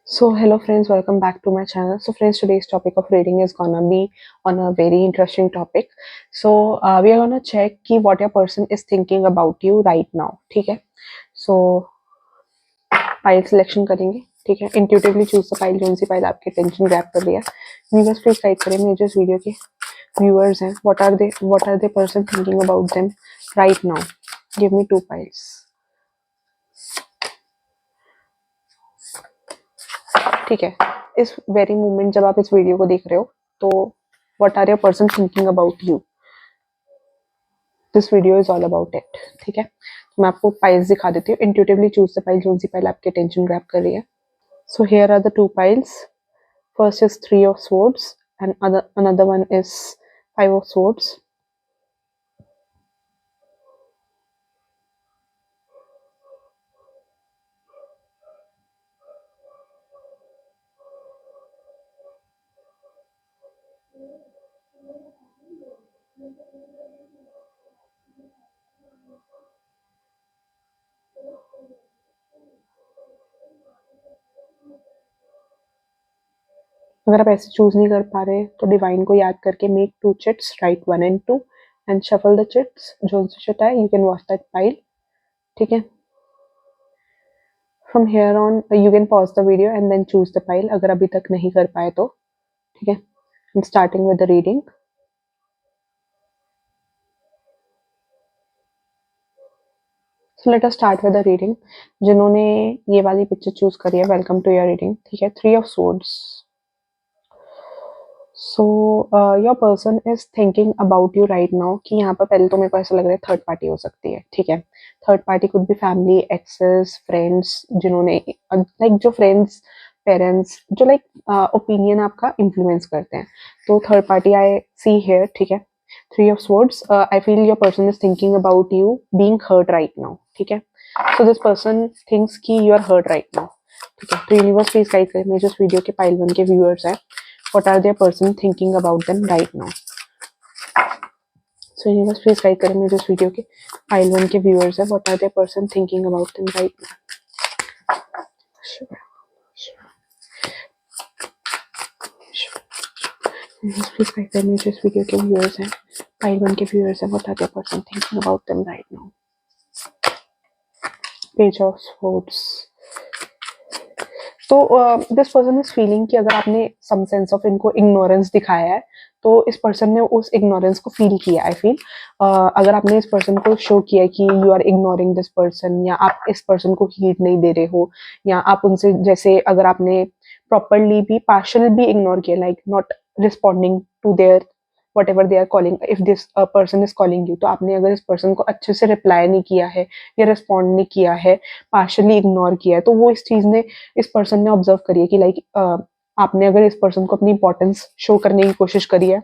So hello friends, welcome back to my channel. So friends, today's topic of reading is gonna be on a very interesting topic. So we are gonna check कि what your person is thinking about you right now. ठीक है? So file selection करेंगे. ठीक है? Intuitively choose the file. जोन सी file आपकी attention grab कर रही है. Viewers please type करें मेरे जो इस वीडियो के viewers हैं. What are they person thinking about them right now? Give me 2 files. ठीक है. इस वेरी मोमेंट जब आप इस वीडियो को देख रहे हो तो what are your person thinking about you. This video is all about it. ठीक है. तो मैं आपको फाइल्स दिखा देती हूँ. Intuitively choose the file. जो सी फाइल आपकी अटेंशन ग्रैब कर रही है. So here are the 2 files. First is 3 of swords and another one is 5 of swords. अगर आप ऐसे चूज नहीं कर पा रहे तो डिवाइन को याद करके make 2 chits, write 1 and 2 and shuffle the chits. जो सी चिट है you can watch that file. ठीक है. From here on you can pause the video and then choose the file अगर अभी तक नहीं कर पाए तो. ठीक है. I am starting with the reading. So let us start with the reading. जिन्होंने ये वाली पिक्चर चूज करी है, वेलकम टू योर रीडिंग. ठीक है. 3 of swords. So your person is thinking about you right now. कि यहाँ पर पहले तो मेरे को ऐसा लग रहा है थर्ड पार्टी हो सकती है. ठीक है. Third party could be family, exes, friends, जिन्होंने लाइक जो फ्रेंड्स, पेरेंट्स जो लाइक ओपिनियन आपका इन्फ्लुएंस करते हैं. तो third party I see here. ठीक है. 3 of swords. I feel your person is thinking about you being hurt right now. ठीक है. So this person thinks कि you are hurt right now. ठीक है. तो यूनिवर्स प्लीज गाइड करें मेरे जो इस वीडियो के पाइल 1 के व्यूअर्स हैं. What are their person thinking about them right now? So universe please guide करें मेरे जो इस वीडियो के पाइल 1 के व्यूअर्स हैं. What are their person thinking about them right now? Universe please guide करें मेरे जो इस वीडियो के व्यूअर्स हैं. पाइल 1 के व्यूअर्स हैं. What are their person thinking about them right now? Page of swords. तो दिस पर्सन इज फीलिंग कि अगर आपने सम सेंस ऑफ इनको इग्नोरेंस दिखाया है तो इस पर्सन ने उस इग्नोरेंस को फील किया. आई फील अगर आपने इस पर्सन को शो किया कि you are ignoring this person, या आप इस पर्सन को हीट नहीं दे रहे हो, या आप उनसे जैसे अगर आपने प्रॉपरली भी पार्शल भी इग्नोर किया, like not responding to their whatever they are calling, if this person is calling you, तो आपने अगर इस पर्सन को अच्छे से रिप्लाई नहीं किया है या रिस्पॉन्ड नहीं किया है, पार्शली इग्नोर किया है, तो वो इस चीज ने इस पर्सन ने ऑब्जर्व करी है कि लाइक आपने अगर इस पर्सन को अपनी इंपॉर्टेंस शो करने की कोशिश करी है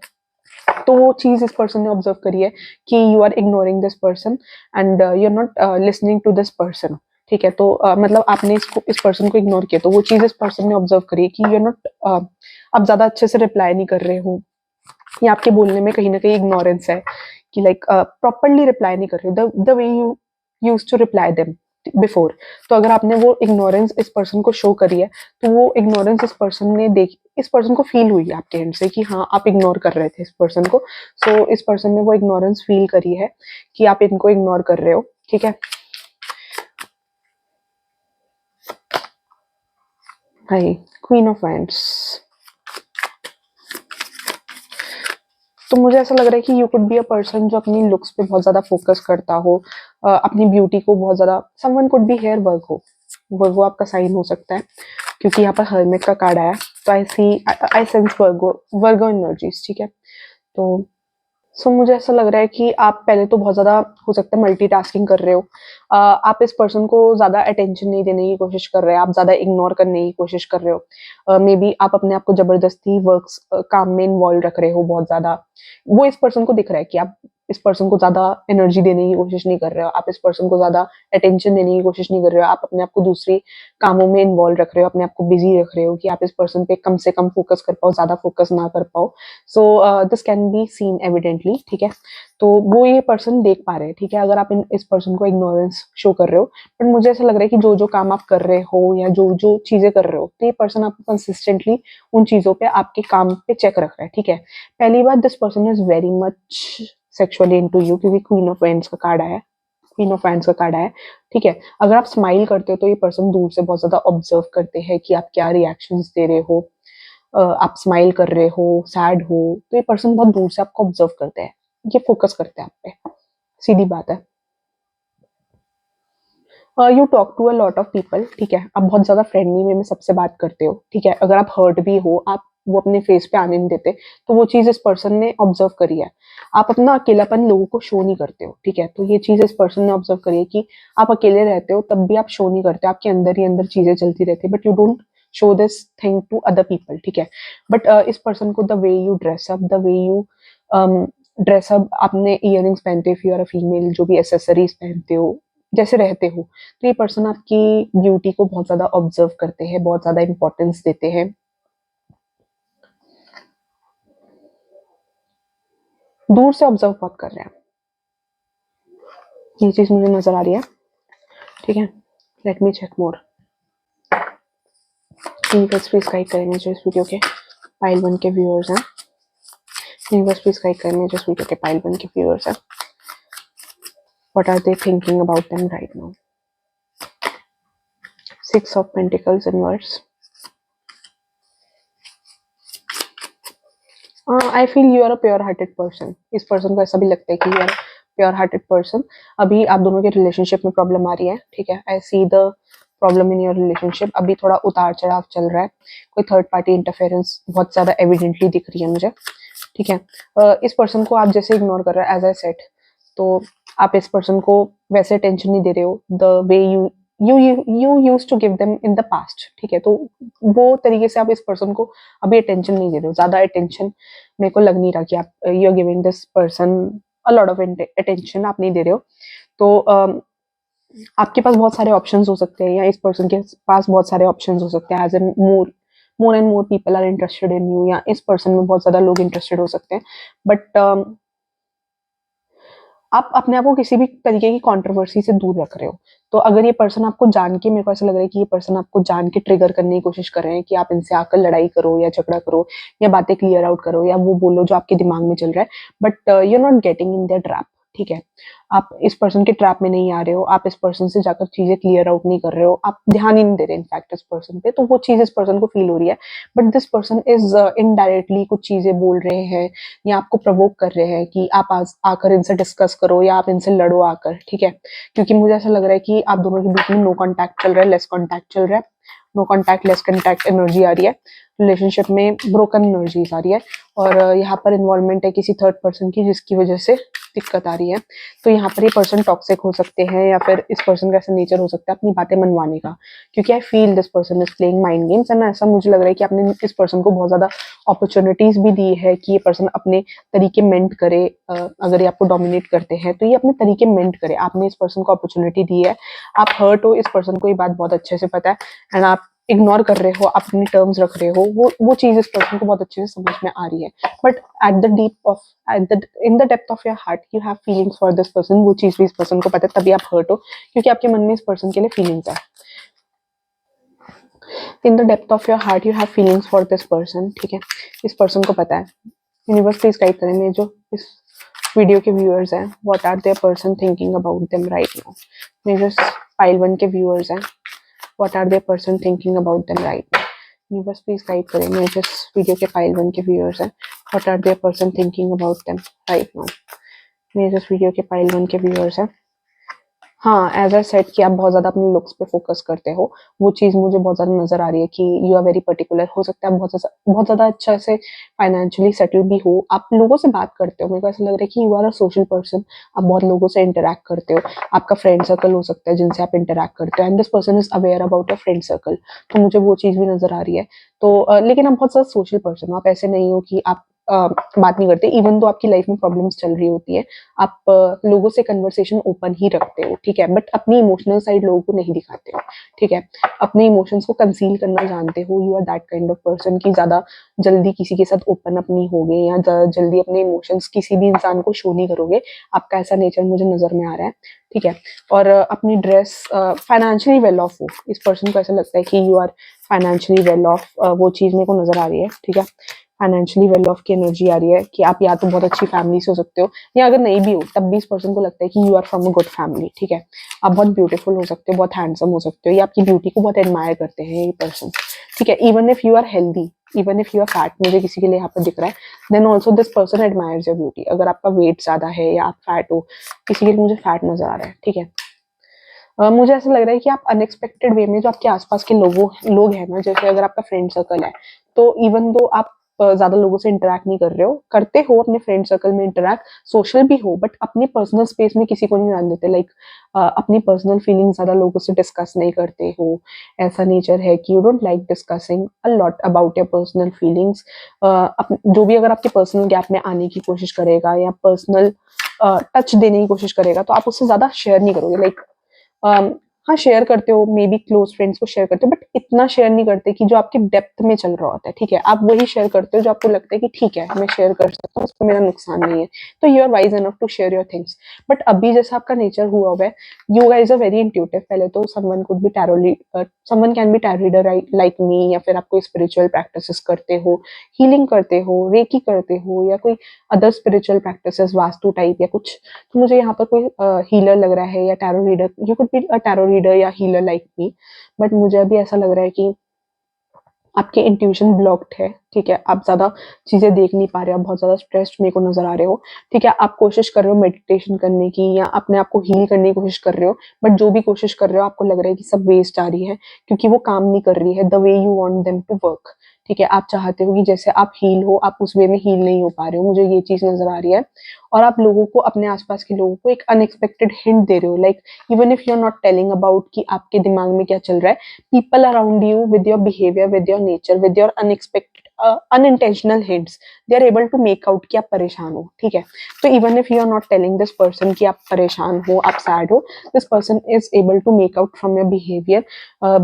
तो वो चीज इस पर्सन ने ऑब्जर्व करी है कि you are ignoring this person and you are not listening to this person. ठीक है. तो मतलब आपने इस पर्सन को इग्नोर किया तो वो चीज इस पर्सन ने ऑब्जर्व करी है कि यू आर नॉट आप ज्यादा अच्छे से रिप्लाई नहीं कर रहे हो, या आपके बोलने में कहीं ना कहीं इग्नोरेंस है कि लाइक प्रॉपरली रिप्लाई नहीं कर रहे हो the way you use to reply them before. तो अगर आपने वो इग्नोरेंस इस पर्सन को शो करी है तो वो इग्नोरेंस इस पर्सन ने इस पर्सन को फील हुई है आपके एंड से कि हाँ आप इग्नोर कर रहे थे इस पर्सन को. सो इस पर्सन ने वो इग्नोरेंस फील करी है कि आप इनको इग्नोर कर रहे हो. ठीक है. हाय क्वीन ऑफ वांड्स. तो मुझे ऐसा लग रहा है कि you could be a person जो अपनी लुक्स पे बहुत ज्यादा फोकस करता हो, अपनी ब्यूटी को बहुत ज्यादा. समवन कुड बी हेयर वर्गो. वर्गो आपका साइन हो सकता है क्योंकि यहाँ पर हर्मिट का कार्ड आया. तो I sense Virgo, Virgo energies. ठीक है. तो मुझे ऐसा लग रहा है कि आप पहले तो बहुत ज्यादा हो सकता है मल्टीटास्किंग कर रहे हो. आप इस पर्सन को ज्यादा अटेंशन नहीं देने की कोशिश कर रहे हैं, आप ज्यादा इग्नोर करने की कोशिश कर रहे हो. मे बी आप अपने आप को जबरदस्ती काम में इन्वॉल्व रख रहे हो बहुत ज्यादा. वो इस पर्सन को दिख रहा है कि आप इस पर्सन को ज़्यादा एनर्जी देने की कोशिश नहीं कर रहे हो, आप इस पर्सन को ज़्यादा अटेंशन देने की कोशिश नहीं कर रहे हो, आप अपने आप को दूसरी कामों में इन्वॉल्व रख रहे हो, अपने आप को बिज़ी रख रहे हो कि आप इस पर्सन पे कम से कम फ़ोकस कर पाओ, ज़्यादा फ़ोकस ना कर पाओ। So this can be seen evidently, ठीक है? तो वो ये पर्सन देख पा रहे हैं, ठीक है? अगर आप इस पर्सन को इग्नोरेंस शो कर रहे हो, बट मुझे ऐसा लग रहा है कि जो-जो काम आप कर रहे हो या जो-जो चीज़ें कर रहे हो, तो ये पर्सन आपको कंसिस्टेंटली उन चीज़ों पे, आपके काम पे चेक रख रहा है, ठीक है? पहली बात, this person is very much sexually into you, क्योंकि क्वीन ऑफ वांड्स का कार्ड आया है, क्वीन ऑफ वांड्स का कार्ड आया है, ठीक है? अगर आप स्माइल करते हो तो ये पर्सन दूर से बहुत ज़्यादा ऑब्जर्व करते हैं कि आप क्या रिएक्शंस दे रहे हो। आप स्माइल कर रहे हो, सैड हो, तो ये पर्सन बहुत दूर से आपको ऑब्जर्व करते हैं, ये फोकस करते हैं आप पे, सीधी बात है। You talk to a lot of people, ठीक है? आप बहुत ज़्यादा फ्रेंडली वे में सबसे बात करते हो, ठीक है? अगर आप हर्ट भी हो, आप वो अपने फेस पे आने नहीं देते, तो वो चीज़ इस पर्सन ने ऑब्जर्व करी है। आप अपना अकेलापन लोगों को शो नहीं करते हो, ठीक है? तो ये चीज़ इस पर्सन ने ऑब्जर्व करी है कि आप अकेले रहते हो, तब भी आप शो नहीं करते, आपके अंदर ही अंदर चीज़ें चलती रहती है, but you don't show this thing to other people, ठीक है? बट इस पर्सन को the way you dress up, the way you dress up, आपने इयररिंग्स पहनते हो, if you are a female, जो भी एक्सेसरीज पहनते हो, जैसे रहते हो, तो ये पर्सन आपकी ब्यूटी को बहुत ज़्यादा ऑब्जर्व करते हैं, बहुत ज़्यादा इम्पोर्टेंस देते हैं, दूर से ऑब्जर्व बहुत कर रहे हैं। ये चीज़ मुझे नज़र आ रही है, ठीक है? Let me check more. Universe please guide करेंगे जो इस वीडियो के पाइल 1 के व्यूअर्स हैं। यूनिवर्स प्लीज गाइड करेंगे जो इस वीडियो के पाइल 1 के व्यूअर्स हैं। What are they thinking about them right now? 6 of pentacles in verse. I feel you are a pure hearted person. इस पर्सन को ऐसा भी लगता है कि you are pure hearted person. अभी आप दोनों के रिलेशनशिप में प्रॉब्लम आ रही है, ठीक है? I see the problem in your relationship. अभी थोड़ा उतार चढ़ाव चल रहा है, कोई थर्ड पार्टी इंटरफेरेंस बहुत ज़्यादा एविडेंटली दिख रही है मुझे, ठीक है? इस पर्सन को आप जैसे इग्नोर कर रहे हो, एज आई सेड, तो आप इस पर्सन को वैसे टेंशन नहीं दे रहे हो the way you use to give them in the past, ठीक है? तो वो तरीके से आप इस पर्सन को अभी अटेंशन नहीं दे रहे हो, ज़्यादा अटेंशन मेरे को लग नहीं रहा कि आप you are giving this person a lot of attention आप नहीं दे रहे हो। तो आपके पास बहुत सारे ऑप्शंस हो सकते हैं, या इस पर्सन के पास बहुत सारे ऑप्शंस हो सकते हैं, as an more and more people are interested in you, या इस पर्सन में बहुत ज़्यादा लोग इंटरेस्टेड हो सकते हैं, बट आप अपने आप को किसी भी तरीके की कंट्रोवर्सी से दूर रख रहे हो। तो अगर ये पर्सन आपको जान के, मेरे को ऐसा लग रहा है कि ये पर्सन आपको जान के ट्रिगर करने की कोशिश कर रहे हैं कि आप इनसे आकर लड़ाई करो या झगड़ा करो या बातें क्लियर आउट करो या वो बोलो जो आपके दिमाग में चल रहा है, but you are not getting in their trap, ठीक है? आप इस पर्सन के ट्रैप में नहीं आ रहे हो, आप इस पर्सन से जाकर चीज़ें क्लियर आउट नहीं कर रहे हो, आप ध्यान ही नहीं दे रहे इनफैक्ट इस पर्सन पे, तो वो चीज़ इस पर्सन को फील हो रही है। But this person is indirectly कुछ चीज़ें बोल रहे हैं या आपको प्रवोक कर रहे हैं कि आप आज आकर इनसे डिस्कस करो या आप इनसे लड़ो आकर, ठीक है? क्योंकि मुझे ऐसा लग रहा है कि आप दोनों के बीच में नो कॉन्टैक्ट चल रहा है, लेस कॉन्टैक्ट चल रहा है, no contact less contact energy आ रही है, रिलेशनशिप में ब्रोकन एनर्जीज आ रही है, और यहाँ पर इन्वॉल्वमेंट है किसी थर्ड पर्सन की जिसकी वजह से दिक्कत आ रही है। तो यहाँ पर ये पर्सन टॉक्सिक हो सकते हैं, या फिर इस पर्सन का ऐसा नेचर हो सकता है अपनी बातें मनवाने का, क्योंकि I feel this person is playing mind games, and ऐसा मुझे लग रहा है कि आपने इस पर्सन को बहुत ज़्यादा अपॉर्चुनिटीज भी दी है कि ये पर्सन अपने तरीके मेंट करे। अगर ये आपको डोमिनेट करते हैं तो ये अपने तरीके मेंट करे, आपने इस पर्सन को अपॉर्चुनिटी दी है, आप हर्ट हो, इस पर्सन को ये बात बहुत अच्छे से पता है, एंड आप इग्नोर कर रहे हो, आप अपनी टर्म्स रख रहे हो, वो चीज़ इस पर्सन को बहुत अच्छे से समझ में आ रही है, but at the in the depth of your heart you have feelings for this person. वो चीज़ भी इस पर्सन को पता है, तभी आप हर्ट हो, क्योंकि आपके मन में इस पर्सन के लिए फीलिंग्स है। In the depth of your heart you have feelings for this person, ठीक है? इस पर्सन को पता है। यूनिवर्स प्लीज गाइड करें मेरे जो इस वीडियो के व्यूअर्स हैं, what are their person thinking about them right now? मेरे जो पाइल 1 के व्यूअर्स हैं, what are their person thinking about them right now? Universe please guide करें मेरे जो इस वीडियो के पाइल 1 के व्यूअर्स हैं, what are their person thinking about them right now? मेरे जो इस वीडियो के पाइल 1 के व्यूअर्स हैं, हाँ, एज़ आई सेड कि आप बहुत ज़्यादा अपने लुक्स पे फ़ोकस करते हो, वो चीज़ मुझे बहुत ज़्यादा नज़र आ रही है कि यू आर वेरी पर्टिकुलर। हो सकता है आप बहुत ज़्यादा अच्छा से फाइनेंशियली सेटल भी हो, आप लोगों से बात करते हो, मेरे को ऐसा लग रहा है कि you are a social person, आप बहुत लोगों से इंटरैक्ट करते हो, आपका फ्रेंड सर्कल हो सकता है जिनसे आप इंटरैक्ट करते हो, and this person is aware about your friend circle, तो मुझे वो चीज़ भी नज़र आ रही है। तो लेकिन आप बहुत ज़्यादा सोशल पर्सन हो, आप ऐसे नहीं हो कि आप बात नहीं करते, इवन तो आपकी लाइफ में प्रॉब्लम्स चल रही होती है, आप लोगों से कन्वर्सेशन ओपन ही रखते हो, ठीक है, बट अपनी इमोशनल साइड लोगों को नहीं दिखाते हो, ठीक है, अपने इमोशंस को कंसील करना जानते हो, you are that kind of person की ज़्यादा जल्दी किसी के साथ ओपन अप नहीं होगे या जल्दी अपने इमोशंस किसी भी इंसान को शो नहीं करोगे, आपका ऐसा नेचर मुझे नज़र में आ रहा है, ठीक है। और अपनी ड्रेस, फाइनेंशियली वेल ऑफ हो, इस पर्सन को ऐसा लगता है कि you are financially well off, वो चीज़ मेरे को नज़र आ रही है, ठीक है। फाइनेंशियली वेल ऑफ की एनर्जी आ रही है कि आप या तो बहुत अच्छी फैमिली से हो सकते हो, या अगर नहीं भी हो तब भी इस पर्सन को लगता है कि you are from a good family, ठीक है। आप बहुत ब्यूटीफुल हो सकते हो, बहुत हैंडसम हो सकते हो, या आपकी ब्यूटी को बहुत एडमायर करते हैं ये पर्सन, ठीक है। Even if you are healthy, even if you are fat, मुझे किसी के लिए यहाँ पर दिख रहा है, then also this person admires your beauty. अगर आपका वेट ज्यादा है या आप फैट हो, किसी के लिए मुझे फैट नजर आ रहा है, ठीक है। मुझे ऐसा लग रहा है कि आप अनएक्सपेक्टेड वे में जो आपके आसपास के लोग हैं ना, जैसे अगर आपका फ्रेंड सर्कल है, तो इवन दो आप ज्यादा लोगों से इंटरेक्ट नहीं कर रहे हो, करते हो अपने फ्रेंड सर्कल में इंटरेक्ट, सोशल भी हो, बट अपने पर्सनल स्पेस में किसी को नहीं जान देते, लाइक अपनी पर्सनल फीलिंग्स ज्यादा लोगों से डिस्कस नहीं करते हो, ऐसा नेचर है कि you don't like discussing a lot about your personal feelings. जो भी अगर आपके पर्सनल गैप में आने की कोशिश करेगा या पर्सनल टच देने की कोशिश करेगा, तो आप उससे ज्यादा शेयर नहीं करोगे, लाइक हाँ शेयर करते हो, मे बी क्लोज फ्रेंड्स को शेयर करते हो, बट इतना शेयर नहीं करते कि जो आपके डेप्थ में चल रहा होता है, ठीक है। आप वही शेयर करते हो जो आपको लगता है कि ठीक है मैं शेयर कर सकता हूँ, उसमें मेरा नुकसान नहीं है, तो you are wise enough to share your things. But अभी जैसा आपका नेचर हुआ हुआ है, you guys are very intuitive. पहले तो someone could be tarot, someone can be tarot reader like me, या फिर आप कोई स्पिरिचुअल प्रैक्टिसेस करते हो, हीलिंग करते हो, रेकी करते हो, या कोई other spiritual practices, vastu type या कुछ। तो मुझे यहाँ पर कोई हीलर लग रहा है या tarot reader, you could be a tarot reader या हीलर लाइक मी, बट मुझे अभी ऐसा लग रहा है कि आपके इंट्यूशन ब्लॉक्ड है, ठीक है। आप ज्यादा चीजें देख नहीं पा रहे हो, बहुत ज्यादा स्ट्रेस्ड मेरे को नजर आ रहे हो, ठीक है। आप कोशिश कर रहे हो मेडिटेशन करने की या अपने आप को हील करने की कोशिश कर रहे हो, बट जो भी कोशिश कर रहे हो आपको लग रहा है कि सब वेस्ट आ रही है, क्योंकि वो काम नहीं कर रही है the way you want them to work, ठीक है। आप चाहते हो कि जैसे आप हील हो, आप उस वे में हील नहीं हो पा रहे हो, मुझे ये चीज नजर आ रही है। और आप लोगों को, अपने आसपास के लोगों को एक अनएक्सपेक्टेड हिंट दे रहे हो, like even if you are not telling about कि आपके दिमाग में क्या चल रहा है, people around you with your behavior, with your nature, with your unexpected unintentional hints, they are able to make out कि आप परेशान हो, ठीक है। तो even if you are not telling this person कि आप परेशान हो, आप sad हो, this person is able to make out from your behavior,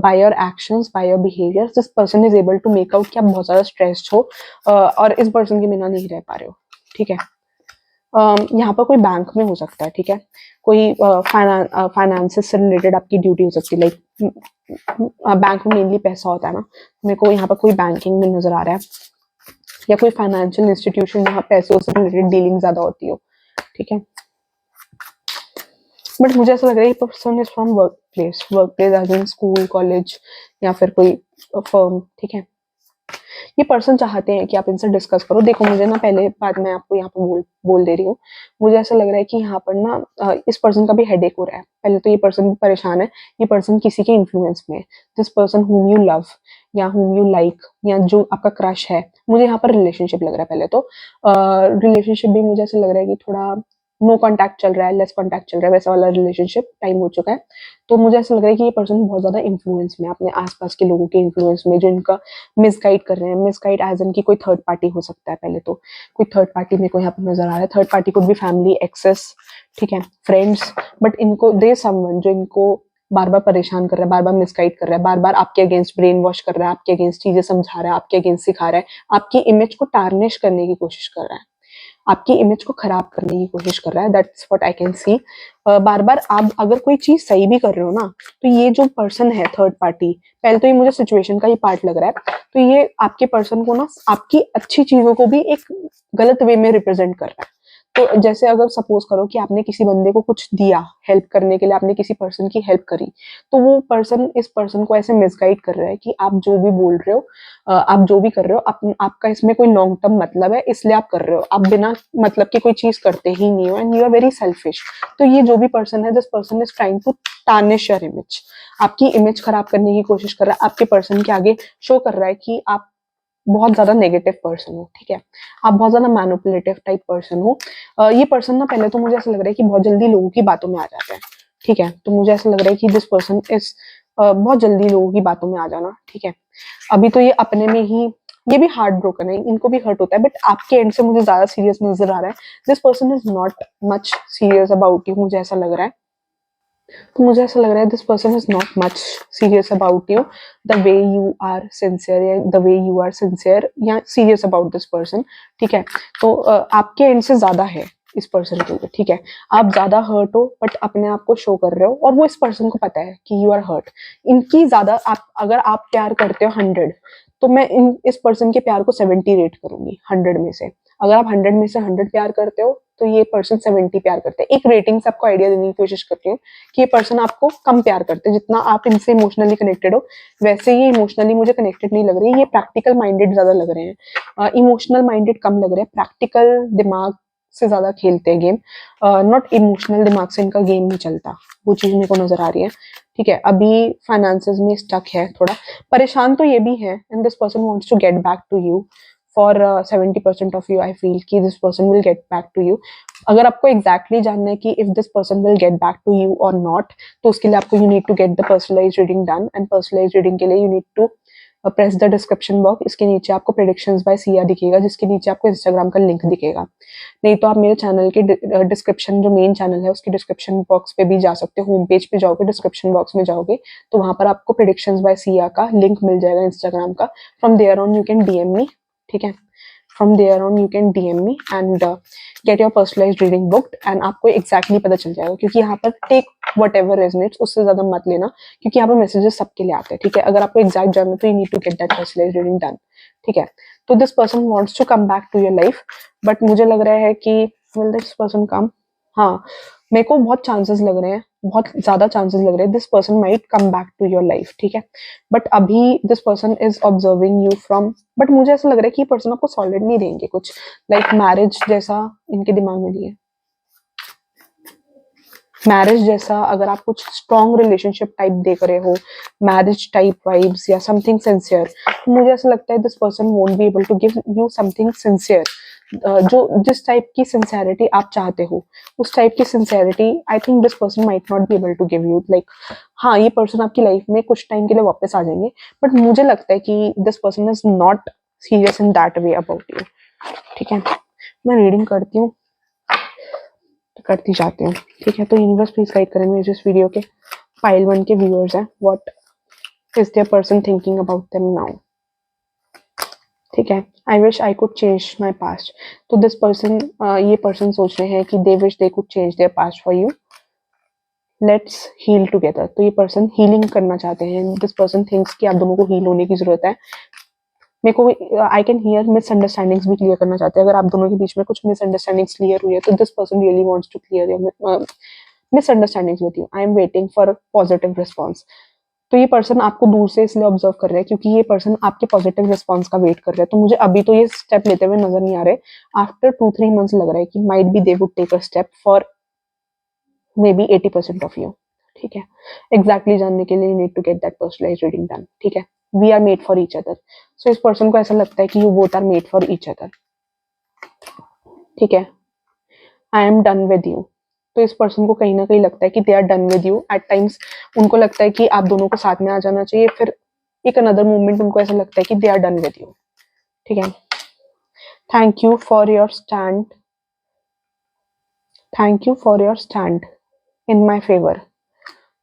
by your actions, by your behaviors, this person is able to make out कि आप बहुत ज्यादा stressed हो, और इस person के बिना नहीं रह पा रहे हो, ठीक है। यहाँ पर कोई बैंक में हो सकता है, ठीक है। कोई फाइनेंसेस से रिलेटेड आपकी ड्यूटी हो सकती है, लाइक बैंक में मेनली पैसा होता है ना, मेरे को यहाँ पर कोई बैंकिंग में नजर आ रहा है, या कोई फाइनेंशियल इंस्टीट्यूशन जहाँ पैसों से रिलेटेड डीलिंग ज्यादा होती हो, ठीक है। बट मुझे ऐसा लग रहा है ये person is from work place as in school, college, या फिर कोई फर्म, ठीक है। ये पर्सन चाहते हैं कि आप इनसे डिस्कस करो। देखो मुझे ना, पहले बात मैं आपको यहाँ पे बोल दे रही हूँ, मुझे ऐसा लग रहा है कि यहाँ पर ना इस पर्सन का भी हेडेक हो रहा है। पहले तो ये पर्सन परेशान है, ये पर्सन किसी के इन्फ्लुएंस में है। This person whom you love या हुम यू लाइक, या जो आपका क्रश है, मुझे यहाँ पर रिलेशनशिप लग रहा है। पहले तो रिलेशनशिप भी मुझे ऐसा लग रहा है कि थोड़ा नो कॉन्टैक्ट चल रहा है, लेस कॉन्टैक्ट चल रहा है, वैसा वाला रिलेशनशिप टाइम हो चुका है। तो मुझे ऐसा लग रहा है कि ये पर्सन बहुत ज्यादा इन्फ्लुएंस में, अपने आसपास के लोगों के इन्फ्लुएंस में, जो इनका मिसगाइड कर रहे हैं। मिसगाइड एज इन की कोई थर्ड पार्टी हो सकता है। पहले तो कोई थर्ड पार्टी मेरे को यहाँ पर नजर आ रहा है। थर्ड पार्टी कुड भी फैमिली, एक्सेस, ठीक है, फ्रेंड्स, बट इनको दे समवन जो इनको बार बार परेशान कर रहा है, बार बार मिसगाइड कर रहा है, बार बार आपके अगेंस्ट ब्रेन वॉश कर रहा है, आपके अगेंस्ट चीजें समझा रहा है, आपके अगेंस्ट सिखा रहा है, आपकी इमेज को टार्निश करने की कोशिश कर रहा है, आपकी इमेज को खराब करने की कोशिश कर रहा है। That's what I can see. बार बार आप अगर कोई चीज सही भी कर रहे हो ना, तो ये जो पर्सन है थर्ड पार्टी, पहले तो ये मुझे सिचुएशन का ही पार्ट लग रहा है, तो ये आपके पर्सन को ना आपकी अच्छी चीजों को भी एक गलत वे में रिप्रेजेंट कर रहा है। तो जैसे अगर सपोज करो कि आपने किसी बंदे को कुछ दिया हेल्प करने के लिए, आपने किसी पर्सन की हेल्प करी, तो वो पर्सन इस पर्सन को ऐसे मिसगाइड कर रहा है कि आप जो भी बोल रहे हो, आप जो भी कर रहे हो, आपका इसमें कोई लॉन्ग टर्म मतलब है, इसलिए आप कर रहे हो, आप बिना मतलब की कोई चीज करते ही नहीं हो, and you are very selfish. तो ये जो भी पर्सन है, this person is trying to tarnish your image, आपकी इमेज खराब करने की कोशिश कर रहा है, आपके पर्सन के आगे शो कर रहा है कि आप बहुत ज्यादा नेगेटिव पर्सन हो, ठीक है, आप बहुत ज्यादा मैनिपुलेटिव टाइप पर्सन हो। ये पर्सन ना, पहले तो मुझे ऐसा लग रहा है कि बहुत जल्दी लोगों की बातों में आ जाता है, ठीक है। तो मुझे ऐसा लग रहा है कि दिस पर्सन इज बहुत जल्दी लोगों की बातों में आ जाना, ठीक है। अभी तो ये अपने में ही ये भी हार्ट ब्रोकन है, इनको भी हर्ट होता है, बट आपके एंड से मुझे ज्यादा सीरियस नजर आ रहा है. This person is not much serious about you, मुझे ऐसा लग रहा है. तो मुझे ऐसा लग रहा है this person is not much serious about you, the way you are sincere, या the way you are sincere या सीरियस अबाउट दिस पर्सन. ठीक है, तो आपके एंड से ज्यादा है इस पर्सन के लिए. ठीक है, आप ज्यादा हर्ट हो बट अपने आप को शो कर रहे हो, और वो इस पर्सन को पता है कि यू आर हर्ट. इनकी ज्यादा आप, अगर आप प्यार करते हो 100, तो मैं इस पर्सन के प्यार को 70 रेट करूंगी 100 में से. अगर आप 100 में से 100 प्यार करते हो तो ये पर्सन 70 प्यार करते हैं. एक रेटिंग से आपको आइडिया देने की कोशिश करती हूँ कि ये पर्सन आपको कम प्यार करते हैं. जितना आप इनसे इमोशनली कनेक्टेड हो, वैसे ये इमोशनली मुझे कनेक्टेड नहीं लग रही है. ये प्रैक्टिकल माइंडेड ज्यादा लग रहे हैं, इमोशनल माइंडेड कम लग रहे हैं. प्रैक्टिकल दिमाग से ज्यादा खेलते हैं गेम, नॉट इमोशनल दिमाग से इनका गेम नहीं चलता. वो चीज मेरे को नजर आ रही है. ठीक है, अभी फाइनेंसेस में स्टक है, थोड़ा परेशान तो ये भी है. And this person wants to get back to you for 70% of you. I feel कि this person will get back to you. अगर आपको एग्जैक्टली जानना है कि if this person will get back to you or not, तो उसके लिए आपको you need to get the personalise reading done. And personalise reading के लिए you need to press the description box. इसके नीचे आपको प्रेडिक्शंस बाय सिया दिखेगा, जिसके नीचे आपको इंस्टाग्राम का लिंक दिखेगा. नहीं तो आप मेरे चैनल के डिस्क्रिप्शन, जो मेन चैनल है उसके डिस्क्रिप्शन बॉक्स पे भी जा सकते हो. होम पेज पे जाओगे, डिस्क्रिप्शन बॉक्स में जाओगे, तो वहां पर आपको प्रेडिक्शंस बाय सिया का लिंक मिल जाएगा इंस्टाग्राम का. From there on you can DM me. ठीक है, from there on you can DM me and get your personalized reading booked. and आपको exactly पता चल जाएगा, क्योंकि यहाँ पर take whatever resonates, उससे ज्यादा मत लेना, क्योंकि यहाँ पर मैसेजेस सबके लिए आते हैं. ठीक है, अगर आपको exact जानना है तो you need to get that personalized reading done. ठीक है, तो this person wants to come back to your life, but मुझे लग रहा है कि will this person come. हाँ, मेरे को बहुत चांसेस लग रहे हैं, बहुत ज्यादा चांसेस लग रहे हैं this person might come back to your life. ठीक है, बट अभी this person is observing you from, but मुझे ऐसा लग रहा है कि ये पर्सन आपको सॉलिड नहीं देंगे कुछ, लाइक मैरिज जैसा इनके दिमाग में नहीं है. मैरिज जैसा, अगर आप कुछ स्ट्रॉन्ग रिलेशनशिप टाइप देख रहे हो, मैरिज टाइप वाइब्स या समथिंग सिंसियर, मुझे ऐसा लगता है this person won't be able to give you something sincere. जो जिस टाइप की सिंसियरिटी आप चाहते हो, उस टाइप की sincerity I think this person might not be able to give you. Like हाँ, ये पर्सन आपकी लाइफ में कुछ टाइम के लिए वापस आ जाएंगे, बट मुझे लगता है कि this person is not serious in that way about you. ठीक है, मैं रीडिंग करती हूँ, करती जाती हूँ. ठीक है, तो यूनिवर्स प्लीज गाइड करें मुझे इस वीडियो के पाइल 1 के व्यूअर्स हैं. What is their person thinking about them now. ठीक है, I wish I could change my past. तो दिस पर्सन, ये पर्सन सोच रहे हैं कि they wish they could change their past for you. Let's heal together. तो ये पर्सन हीलिंग करना चाहते हैं. दिस पर्सन थिंक्स कि आप दोनों को हील होने की जरूरत है. मेरे को आई कैन हियर मिसअंडरस्टैंडिंग्स भी क्लियर करना चाहते हैं. अगर आप दोनों के बीच में कुछ मिसअंडरस्टैंडिंग्स क्लियर हुई है, तो this person really wants to clear your misunderstandings with you. I am waiting for positive response. तो ये पर्सन आपको दूर से इसलिए ऑब्जर्व कर रहे हैं क्योंकि ये पर्सन आपके पॉजिटिव रिस्पॉन्स का वेट कर रहे हैं. तो मुझे अभी तो ये स्टेप लेते हुए नजर नहीं आ रहे. आफ्टर 2-3 मंथ्स लग रहा है कि might be they would take a step for maybe 80% of you. ठीक है, एग्जैक्टली जानने के लिए you need to get that personalise reading done. ठीक है, we are made for each other. So इस पर्सन को ऐसा लगता है कि you both are made for each other. ठीक है, I am done with you. तो इस पर्सन को कहीं ना कहीं लगता है कि they are done with you. At times उनको लगता है कि आप दोनों को साथ में आ जाना चाहिए. फिर एक अनदर मोमेंट उनको ऐसा लगता है कि they are done with you. ठीक है, thank you for your stand. Thank you for your stand in my favour.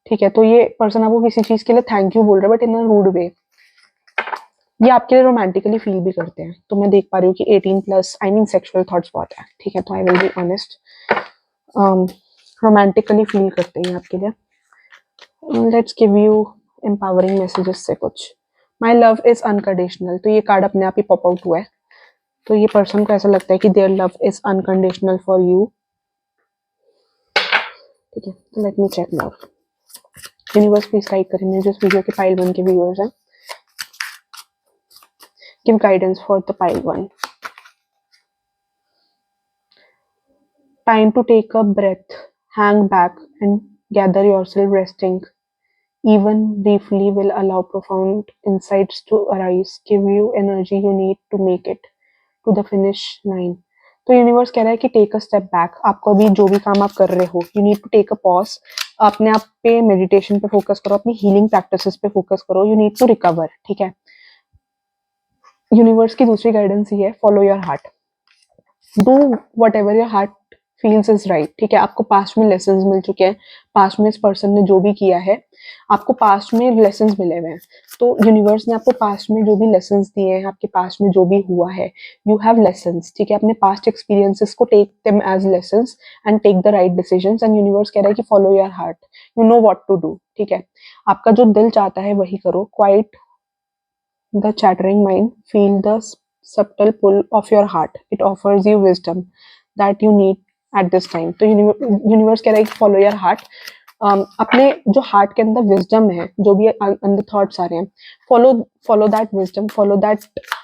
ठीक है, तो ये पर्सन आपको किसी चीज के लिए थैंक यू बोल रहा है, बट इन अ रूड वे. ये आपके लिए रोमांटिकली फील भी करते हैं. तो मैं देख पा रही हूँ कि 18+ आई मीन सेक्सुअल थॉट्स बहुत है. ठीक है, तो I will be honest, romantically feel करते हैं आपके लिए. Let's give you empowering messages से कुछ. My love is unconditional. तो ये कार्ड अपने आप ही पॉप आउट हुआ है. तो ये पर्सन को ऐसा लगता है कि their love is unconditional for you. ठीक है, तो let me check now. Universe please guide करें मुझे जिस वीडियो के पाइल 1 के व्यूअर्स हैं. Give guidance for the pile 1. Time to take a breath, hang back, and gather yourself. Resting, even briefly, will allow profound insights to arise, give you energy you need to make it to the finish line. तो universe कह रहा है कि take a step back. आपको अभी जो भी काम आप कर रहे हो, you need to take a pause. अपने आप पे मेडिटेशन पे फोकस करो, अपनी हीलिंग प्रैक्टिसेस पे फोकस करो. You need to recover. ठीक है, यूनिवर्स की दूसरी गाइडेंस ये है, follow your heart, do whatever your heart feels is right. ठीक है, आपको पास्ट में लेसन मिल चुके हैं, पास्ट में इस पर्सन ने जो भी किया है, आपको पास्ट में लेसन मिले हुए हैं। तो यूनिवर्स ने आपको पास्ट में जो भी लेसन दिए हैं, आपके पास्ट में जो भी हुआ है, यू हैव लेसन। ठीक है, अपने पास्ट एक्सपीरियंसेस को take them as lesson and take the right decisions. And universe कह रहा है कि follow your heart, you know what to do. ठीक है, आपका जो दिल चाहता है वही करो। Quiet the chattering mind, feel the subtle pull of your heart. It offers you wisdom that you need at this time. तो यूनिवर्स कह रहा है कि फॉलो योर हार्ट। अपने जो हार्ट के अंदर विजडम है, जो भी अंदर थॉट्स आ रहे हैं, follow follow that wisdom, follow that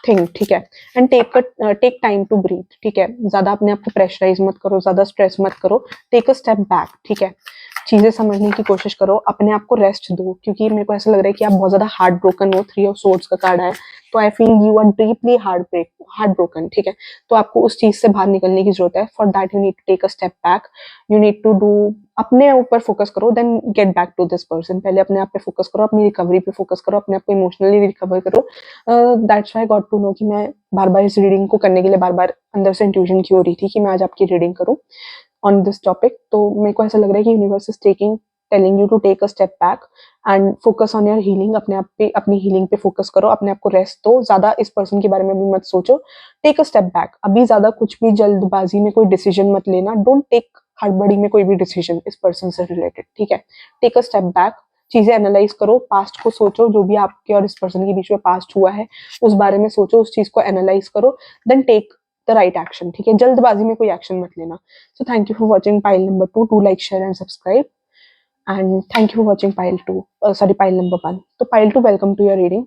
thing. ठीक है, and take time to breathe. ठीक है, ज्यादा अपने आप को प्रेशराइज मत करो, ज्यादा स्ट्रेस मत करो, टेक अ स्टेप बैक। ठीक है, चीजें समझने की कोशिश करो, अपने आप को रेस्ट दो, क्योंकि मेरे को ऐसा लग रहा है कि आप बहुत ज्यादा हार्ट ब्रोकन हो। 3 ऑफ सोर्ड्स का कार्ड है, तो I feel you are deeply heart broken. ठीक है, तो आपको उस चीज से बाहर निकलने की जरूरत है। For that you need to take a step back, you need to do, अपने ऊपर फोकस करो, then get back to this person. पहले अपने आप पे फोकस करो, अपनी रिकवरी पे फोकस करो, अपने आप को इमोशनली रिकवर करो। That's why got to know कि मैं बार बार इस रीडिंग को करने के लिए बार बार अंदर से इंट्यूशन की हो रही थी कि मैं आज आपकी रीडिंग करूं ऑन दिस टॉपिक। तो मेरे को ऐसा लग रहा है कि universe is telling you to take a step back and focus on your healing. अपने आप पे, अपनी हीलिंग पे फोकस करो, अपने आप को रेस्ट दो, ज्यादा इस पर्सन के बारे में भी मत सोचो। टेक अ स्टेप बैक, अभी ज्यादा कुछ भी जल्दबाजी में कोई डिसीजन मत लेना। डोंट टेक हड़बड़ी में कोई भी डिसीजन इस पर्सन से रिलेटेड। ठीक है, टेक अ स्टेप बैक, चीजें एनालाइज करो, पास्ट को सोचो, जो भी आपके और इस पर्सन के बीच में पास्ट हुआ है उस बारे में सोचो, उस चीज को एनालाइज करो, then take the right action. ठीक है, जल्दबाजी में कोई एक्शन मत लेना। So thank you for watching pile number 2। To like, share and subscribe, and thank you for watching pile 2, sorry, pile number 1। तो pile 2, welcome to your reading।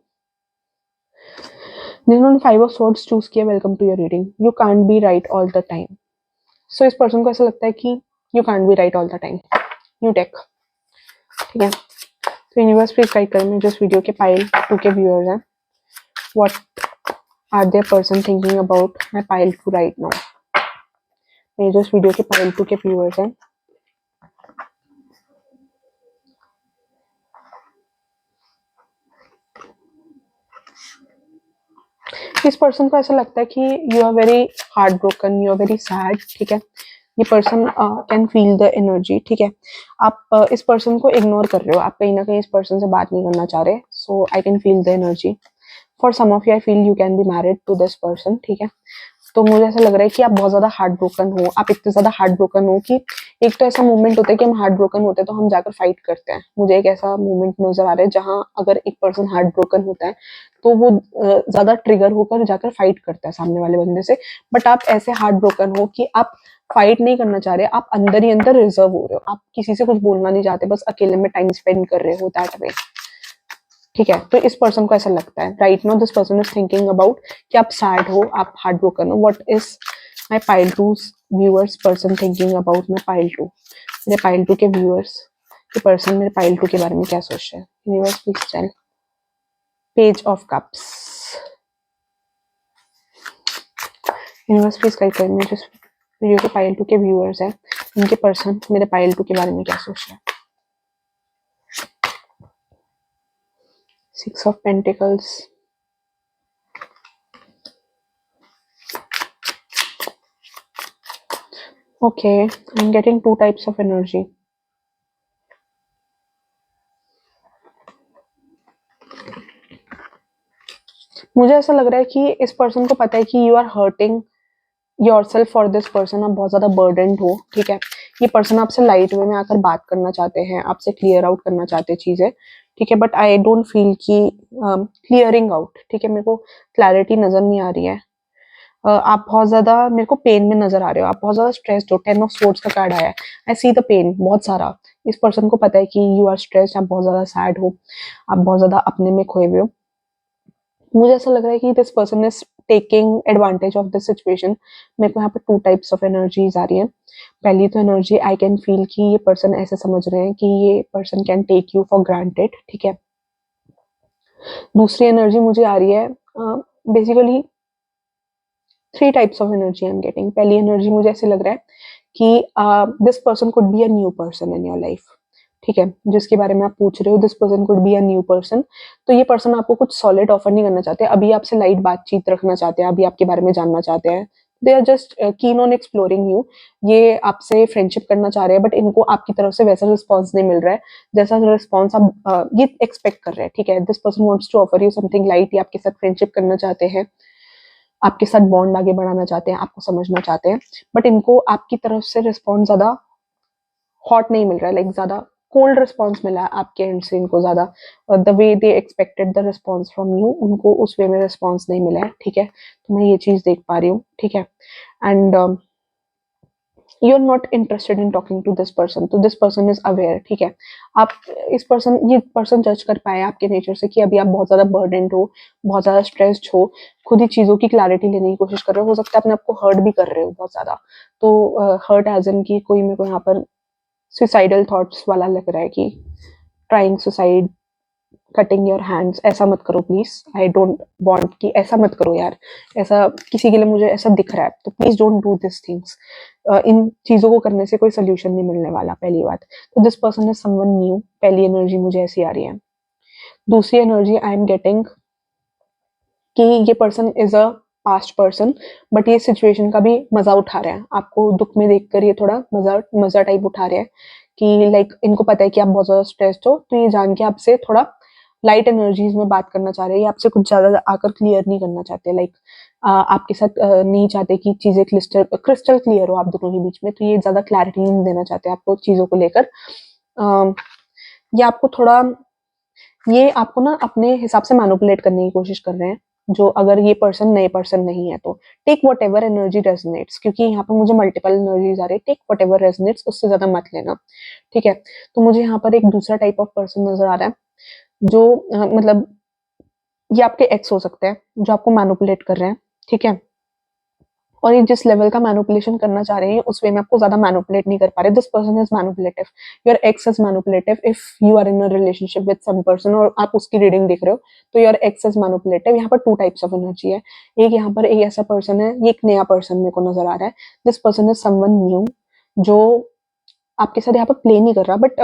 जिन्होंने 5 of swords choose किया, welcome to your reading. You can't be right all the time. So इस person को ऐसा लगता है कि you can't be right all the time, you take. ठीक है, तो यूनिवर्स प्लीज गाइड करें जो इस वीडियो के पाइल 2 के व्यूअर्स हैं, what are their person thinking about my pile 2 right now. मेरे जो इस वीडियो के पाइल 2 के व्यूअर्स हैं, इस पर्सन को ऐसा लगता है कि you are very heart broken, you are very sad. ठीक है, ये person can feel the energy. ठीक है, आप इस पर्सन को इग्नोर कर रहे हो, आप कहीं ना कहीं इस पर्सन से बात नहीं करना चाह रहे। So I can feel the energy. For some of you I feel you can be married to this person. ठीक है, तो मुझे ऐसा लग रहा है कि आप बहुत ज्यादा हार्ट ब्रोकन हो, आप इतने ज्यादा हार्ट ब्रोकन हो कि एक तो ऐसा मोमेंट होता है कि हम हार्ट ब्रोकन होते हैं तो हम जाकर फाइट करते हैं। मुझे एक ऐसा मोमेंट नजर आ रहा है जहां अगर एक पर्सन हार्ट ब्रोकन होता है तो वो ज्यादा ट्रिगर होकर जाकर फाइट करता है सामने वाले बंदे से। बट आप ऐसे हार्ट ब्रोकन हो कि आप फाइट नहीं करना चाह रहे, आप अंदर ही अंदर रिजर्व हो रहे हो, आप किसी से कुछ बोलना नहीं चाहते, बस अकेले में टाइम स्पेंड कर रहे हो दैट वे। ठीक है, तो इस पर्सन को ऐसा लगता है right now this person is thinking about कि आप सैड हो, आप हार्ट ब्रोकन हो। What is my pile 2 viewers person thinking about my pile 2। मेरे पाइल 2 के व्यूअर्स के पर्सन मेरे पाइल 2 के बारे में क्या सोच रहे हैं? Universe please tell. Page of cups. Universe please guide करें जो वीडियो के पाइल 2 के व्यूअर्स हैं, उनके पर्सन मेरे पाइल 2 के बारे में क्या सोच रहे हैं? 6 of pentacles, okay, I'm getting 2 types of energy। मुझे ऐसा लग रहा है कि इस पर्सन को पता है कि you are hurting yourself for this person, आप बहुत ज्यादा बर्डनड हो। ठीक है, ये पर्सन आपसे लाइट वे में आकर बात करना चाहते हैं, आपसे क्लियर आउट करना चाहते हैं चीजें। ठीक है, बट आई डोंट फील कि क्लियरिंग आउट। ठीक है, मेरे को क्लैरिटी नजर नहीं आ रही है। आप बहुत ज्यादा मेरे को पेन में नजर आ रहे हो, आप बहुत ज्यादा स्ट्रेस्ड हो। 10 ऑफ स्वॉर्ड्स का कार्ड आया है, आई सी द पेन बहुत सारा। इस पर्सन को पता है कि यू आर स्ट्रेस्ड, आप बहुत ज्यादा सैड हो, आप बहुत ज्यादा अपने में खोए हुए हो। मुझे ऐसा लग रहा है कि this person is taking advantage of this situation. मेरे को यहाँ पे 2 टाइप्स ऑफ एनर्जीज आ रही है। पहली तो एनर्जी आई कैन फील कि ये पर्सन ऐसे समझ रहे हैं कि ये person can take you for granted. ठीक है, दूसरी एनर्जी मुझे आ रही है basically 3 types of energy I am getting. पहली एनर्जी मुझे ऐसे लग रहा है कि this person could be a new person in your life. ठीक है, जिसके बारे में आप पूछ रहे हो, this person could be a new person. तो ये पर्सन आपको कुछ सॉलिड ऑफर नहीं करना चाहते, अभी आपसे लाइट बातचीत रखना चाहते हैं, अभी आपके बारे में जानना चाहते हैं। They are just keen on exploring you. ये आपसे फ्रेंडशिप करना चाह रहे हैं, बट इनको आपकी तरफ से वैसा रिस्पॉन्स नहीं मिल रहा है जैसा रिस्पॉन्स आप ये एक्सपेक्ट कर रहे हैं। ठीक है, this person wants to offer you something light, ये आपके साथ फ्रेंडशिप करना चाहते हैं, आपके साथ बॉन्ड आगे बढ़ाना चाहते हैं, आपको समझना चाहते हैं, बट इनको आपकी तरफ से रिस्पॉन्स ज्यादा हॉट नहीं मिल रहा है, लाइक ज्यादा कोल्ड रिस्पॉन्स मिला है आपके एंड से इनको ज्यादा। The way they expected the response from you, उनको उस वे में रिस्पॉन्स नहीं मिला है। ठीक है, तो मैं ये चीज देख पा रही हूँ। ठीक है, and you are not interested in talking to this person, तो दिस पर्सन इज अवेयर। ठीक है, आप ये पर्सन जज कर पाए आपके नेचर से कि अभी आप बहुत ज्यादा बर्डनड हो, बहुत ज्यादा स्ट्रेस्ड हो, खुद ही चीजों की क्लैरिटी लेने की कोशिश कर रहे हो सकता है अपने आपको हर्ट भी कर रहे हो बहुत ज्यादा। तो हर्ट एज इन की कोई मेरे को यहाँ पर सुसाइडल थॉट्स वाला लग रहा है कि trying suicide, cutting your hands, ऐसा मत करो प्लीज, आई डोंट वांट कि ऐसा मत करो यार, ऐसा किसी के लिए मुझे ऐसा दिख रहा है, तो please don't do this things. इन चीजों को करने से कोई सोल्यूशन नहीं मिलने वाला, पहली बात। तो this person is someone new, पहली एनर्जी मुझे ऐसी आ रही है। दूसरी एनर्जी आई एम गेटिंग कि ये person is a past person, but ये सिचुएशन का भी मजा उठा रहे हैं, आपको दुख में देखकर ये थोड़ा मजा मजा टाइप उठा रहे हैं कि लाइक इनको पता है कि आप बहुत ज्यादा स्ट्रेस्ड हो, तो ये जान के आपसे थोड़ा लाइट एनर्जीज में बात करना चाह रहे हैं, ये आपसे कुछ ज्यादा आकर क्लियर नहीं करना चाहते, लाइक आपके साथ नहीं चाहते कि चीजें क्रिस्टल क्लियर हो आप दोनों के बीच में, तो ये ज्यादा क्लैरिटी नहीं देना चाहते आपको चीजों को लेकर। ये आपको थोड़ा, ये आपको ना अपने हिसाब से मैनिपुलेट करने की कोशिश कर रहे हैं, जो अगर ये पर्सन नए पर्सन नहीं है तो take whatever energy resonates, क्योंकि यहाँ पर मुझे मल्टीपल एनर्जीज आ रही है, टेक वट एवर रेजोनेट्स, उससे ज्यादा मत लेना। ठीक है, तो मुझे यहाँ पर एक दूसरा टाइप ऑफ पर्सन नजर आ रहा है जो मतलब ये आपके एक्स हो सकते हैं जो आपको मैनिपुलेट कर रहे हैं। ठीक है, और ये जिस लेवल का मैनिपुलेशन करना चाह रहे हैं उस वे में आपको ज्यादा मैनिपुलेट नहीं कर पा रहे। This person is manipulative, your ex is manipulative if you are in a relationship with some person और आप उसकी रीडिंग देख रहे हो, तो योर एक्स इज मैनिपुलेटिव। यहाँ पर टू टाइप्स ऑफ एनर्जी है, एक यहाँ पर एक ऐसा पर्सन है, ये एक नया पर्सन मेरे को नजर आ रहा है। This person is someone new जो आपके साथ यहाँ पर प्ले नहीं कर रहा, but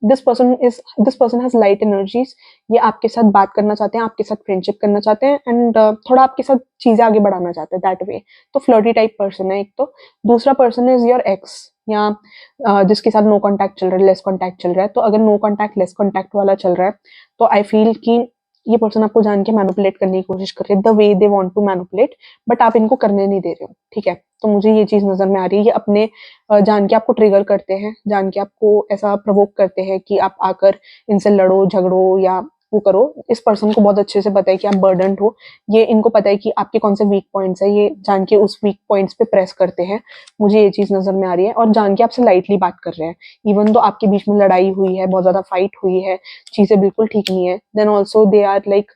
this person has light energies, ये आपके साथ बात करना चाहते हैं, आपके साथ फ्रेंडशिप करना चाहते हैं, एंड थोड़ा आपके साथ चीजें आगे बढ़ाना चाहते हैं दैट वे। तो फ्लर्टी टाइप पर्सन है एक तो। दूसरा पर्सन इज योर एक्स, या जिसके साथ नो कॉन्टैक्ट चल रहा है, लेस कॉन्टैक्ट चल रहा है। तो अगर नो कॉन्टैक्ट लेस कॉन्टैक्ट वाला चल रहा है, तो आई फील कि ये पर्सन आपको जान के मैनिपुलेट करने की कोशिश कर रहे हैं the way they want to manipulate, but आप इनको करने नहीं दे रहे हो। ठीक है, तो मुझे ये चीज नजर में आ रही है, ये अपने जान के आपको ट्रिगर करते हैं, जान के आपको ऐसा प्रवोक करते हैं कि आप आकर इनसे लड़ो झगड़ो या वो करो। इस पर्सन को बहुत अच्छे से पता है कि आप बर्डन्ड हो, ये इनको पता है कि आपके कौन से वीक पॉइंट्स है, ये जान के उस वीक पॉइंट्स पे प्रेस करते हैं। मुझे ये चीज नजर में आ रही है, और जान के आपसे लाइटली बात कर रहे हैं, इवन तो आपके बीच में लड़ाई हुई है, बहुत ज्यादा फाइट हुई है, चीजें बिल्कुल ठीक नहीं है, then also they are like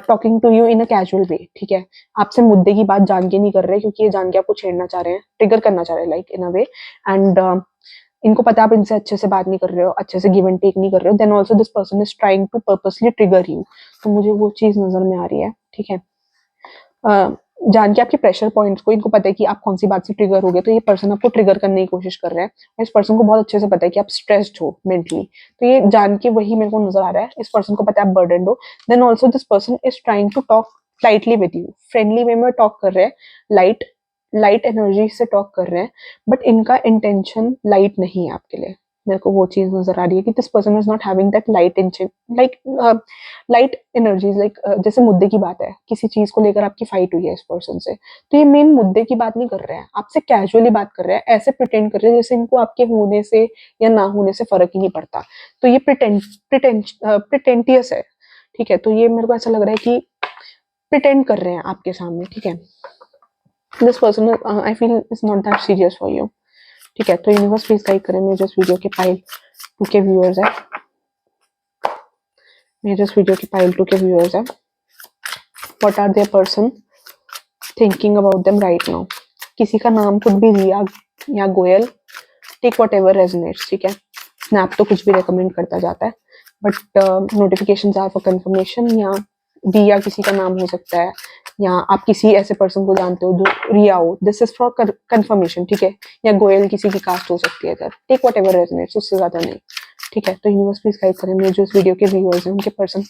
talking to you in a casual way. ठीक है, आपसे मुद्दे की बात जान के नहीं कर रहे, क्योंकि ये जान के आपको छेड़ना चाह रहे हैं, ट्रिगर करना चाह रहे हैं like in a way, and इनको पता है आप इनसे अच्छे से बात नहीं कर रहे हो, अच्छे से गिव एंड टेक नहीं कर रहे हो, then also this person is trying to purposely trigger you. तो मुझे वो चीज नजर में आ रही है। ठीक है, जान के आपके प्रेशर पॉइंट्स को, इनको पता है कि आप कौन सी बात से ट्रिगर हो गए, तो ये पर्सन आपको ट्रिगर करने की कोशिश कर रहा है, और इस पर्सन को बहुत अच्छे से पता है कि आप स्ट्रेस्ड हो मेंटली, तो ये जान के वही मेरे को नजर आ रहा है, इस पर्सन को पता है आप बर्डन हो। Then also this person is trying to talk lightly with you, friendly way में टॉक कर रहे हैं, लाइट लाइट एनर्जी से टॉक कर रहे हैं, बट इनका इंटेंशन लाइट नहीं है आपके लिए। मेरे को वो चीज नजर आ रही है कि this person is not having that light intention, like light energies, like जैसे मुद्दे की बात है, किसी चीज को लेकर आपकी फाइट हुई है इस पर्सन से, तो ये मेन मुद्दे की बात नहीं कर रहे हैं, आपसे कैजुअली बात कर रहे हैं, ऐसे प्रिटेंड कर रहे हैं जैसे इनको आपके होने से या ना होने से फर्क ही नहीं पड़ता। तो ये प्रिटेंटियस है। ठीक है, तो ये मेरे को ऐसा लग रहा है कि प्रिटेंड कर रहे हैं आपके सामने। ठीक है, this person I feel is not that serious for you. ठीक है, तो यूनिवर्स प्लीज गाइड करें मेरे जिस वीडियो के पाइल 2 के व्यूअर्स है, मेरे जिस वीडियो के पाइल 2 के व्यूअर्स है, what are their person thinking about them right now. किसी का नाम कुछ भी रिया या गोयल, टेक व्हाटएवर रेजोनेट्स। ठीक है, स्नैप तो कुछ भी रेकमेंड करता जाता है, but notifications are for confirmation, या रिया किसी का नाम हो सकता है, या आप किसी ऐसे पर्सन को जानते हो जो रिया हो, दिस इज फॉर कंफर्मेशन। ठीक है, या गोयल किसी की कास्ट हो सकती है, इधर टेक व्हाटएवर रेजोनेट्स, उससे ज्यादा नहीं। ठीक है, तो यूनिवर्स प्लीज गाइड करें मेरे जो इस वीडियो के व्यूअर्स हैं, उनके पर्सन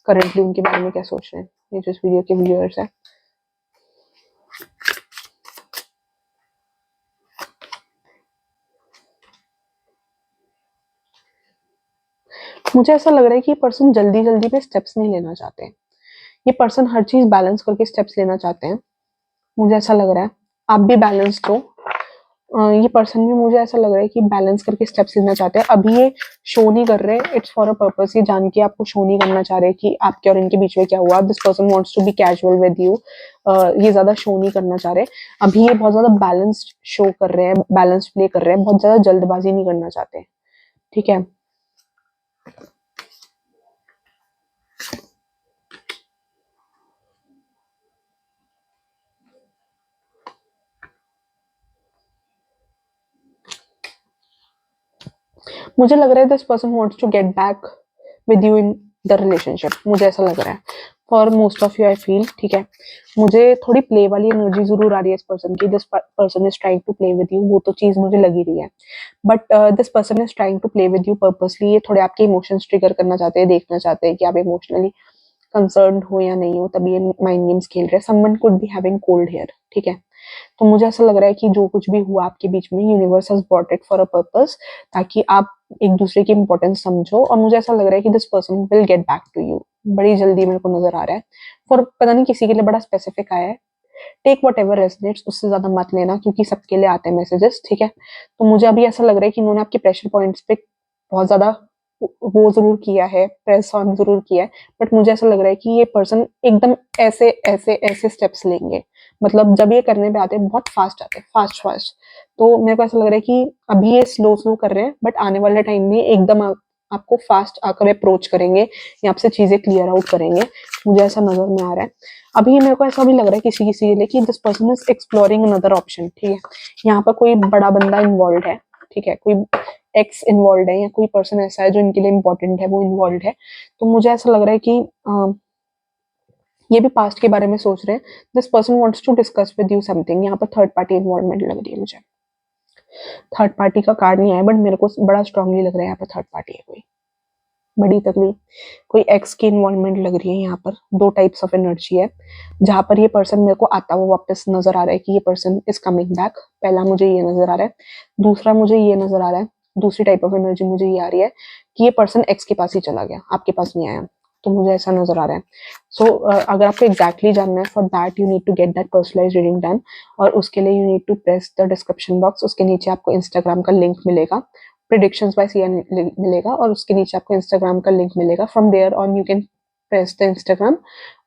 करंटली उनके बारे में क्या सोच रहे हैं, ये जो इस वीडियो के व्यूअर्स हैं। मुझे ऐसा लग रहा है कि ये पर्सन जल्दी जल्दी में स्टेप्स नहीं लेना चाहते हैं, ये पर्सन हर चीज बैलेंस करके स्टेप्स लेना चाहते हैं, मुझे ऐसा लग रहा है। आप भी बैलेंस हो, ये पर्सन भी मुझे ऐसा लग रहा है कि बैलेंस करके स्टेप्स लेना चाहते हैं। अभी ये शो नहीं कर रहे, इट्स फॉर अ पर्पस, ये जान के आपको शो नहीं करना चाह रहे कि आपके और इनके बीच में क्या हुआ। This person wants to be casual with you, ये ज्यादा शो नहीं करना चाह रहे। अभी ये बहुत ज्यादा बैलेंस्ड शो कर रहे हैं, बैलेंस प्ले कर रहे हैं, बहुत ज्यादा जल्दबाजी नहीं करना चाहते, ठीक है। मुझे लग रहा है this person wants to get back with you in the relationship, मुझे ऐसा लग रहा है for most of you I feel, ठीक है। मुझे थोड़ी प्ले वाली एनर्जी जरूर आ रही है इस पर्सन की, this person is trying to play with you, वो तो चीज मुझे लगी रही है, but this person is trying to play with you purposely. ये थोड़े आपके इमोशंस ट्रिगर करना चाहते हैं, देखना चाहते हैं कि आप इमोशनली कंसर्न हो या नहीं हो, तभी ये माइंड गेम्स खेल रहे हैं। Someone could be having cold hair, ठीक है। तो मुझे ऐसा लग रहा है कि जो कुछ भी हुआ आपके बीच में, universe has brought it for a purpose, ताकि आप एक दूसरे की इंपॉर्टेंस समझो। और मुझे ऐसा लग रहा है कि this person will get back to you बड़ी जल्दी, मेरे को नजर आ रहा है। फॉर पता नहीं किसी के लिए बड़ा स्पेसिफिक आया है, टेक वट एवर रेजनेट्स, उससे ज्यादा मत लेना, क्योंकि सबके लिए आते हैं मैसेजेस, ठीक है। तो मुझे अभी ऐसा लग रहा है कि इन्होंने आपके प्रेशर पॉइंट्स पे बहुत ज्यादा वो जरूर किया है, प्रेस ऑन जरूर किया है, बट मुझे ऐसा लग रहा है कि ये पर्सन एकदम ऐसे ऐसे ऐसे स्टेप्स लेंगे, मतलब जब ये करने पे आते हैं बहुत फास्ट आते हैं, फास्ट फास्ट। तो मेरे को ऐसा लग रहा है कि अभी ये स्लो स्लो कर रहे हैं, बट आने वाले टाइम में एकदम आपको फास्ट आकर अप्रोच करेंगे या आपसे चीजें क्लियर आउट करेंगे, मुझे ऐसा नजर में आ रहा है। अभी मेरे को ऐसा भी लग रहा है किसी किसी के लिए कि this person is exploring another option, ठीक है। यहाँ पर कोई बड़ा बंदा इन्वॉल्व है, ठीक है, कोई एक्स इन्वॉल्व है या कोई पर्सन ऐसा है जो इनके लिए इम्पोर्टेंट है, वो इन्वॉल्व है। तो मुझे ऐसा लग रहा है कि ये भी पास्ट के बारे में सोच रहे हैं। This person wants to discuss with you something, यहाँ पर थर्ड पार्टी इन्वॉल्वमेंट लग रही है मुझे। थर्ड पार्टी का कार्ड नहीं आया, बट मेरे को बड़ा स्ट्रांगली लग रहा है यहाँ पर थर्ड पार्टी है कोई, बड़ी तकलीफ, कोई एक्स की इन्वॉल्वमेंट लग रही है। यहाँ पर दो टाइप्स ऑफ एनर्जी है, जहां पर ये पर्सन मेरे को आता हुआ वापस नजर आ रहा है कि ये पर्सन इज कमिंग बैक। पहला मुझे ये नजर आ रहा है, दूसरा मुझे ये नजर आ रहा है, दूसरी टाइप ऑफ एनर्जी मुझे ये आ रही है कि ये पर्सन एक्स के पास ही चला गया, आपके पास नहीं आया। तो मुझे ऐसा नजर आ रहा है। सो अगर आपको एग्जैक्टली जानना है, for that you need to get that personalised reading done, और उसके लिए you need to press the description box, उसके नीचे आपको इंस्टाग्राम का लिंक मिलेगा, प्रिडिक्शंस बाय सिया मिलेगा, और उसके नीचे आपको इंस्टाग्राम का लिंक मिलेगा। From there on you can press the Instagram,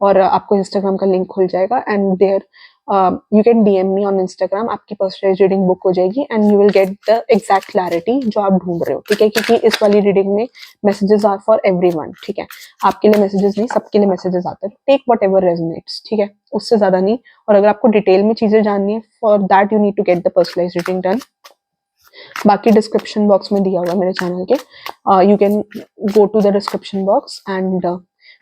और आपको इंस्टाग्राम का लिंक खुल जाएगा, and there you can DM me on Instagram, आपकी पर्सनलाइज्ड रीडिंग बुक हो जाएगी, and you will get the exact clarity जो आप ढूंढ रहे हो, ठीक है। क्योंकि इस वाली रीडिंग में मैसेजेस आर फॉर एवरीवन, ठीक है, आपके लिए मैसेजेस नहीं, सबके लिए मैसेजेस आते हैं। टेक वट एवर रेजोनेट्स, ठीक है, उससे ज्यादा नहीं। और अगर आपको डिटेल में चीजें जाननी है, for that you need to get the personalised reading done. बाकी डिस्क्रिप्शन बॉक्स में दिया हुआ है मेरे चैनल के, you can go to the description box, and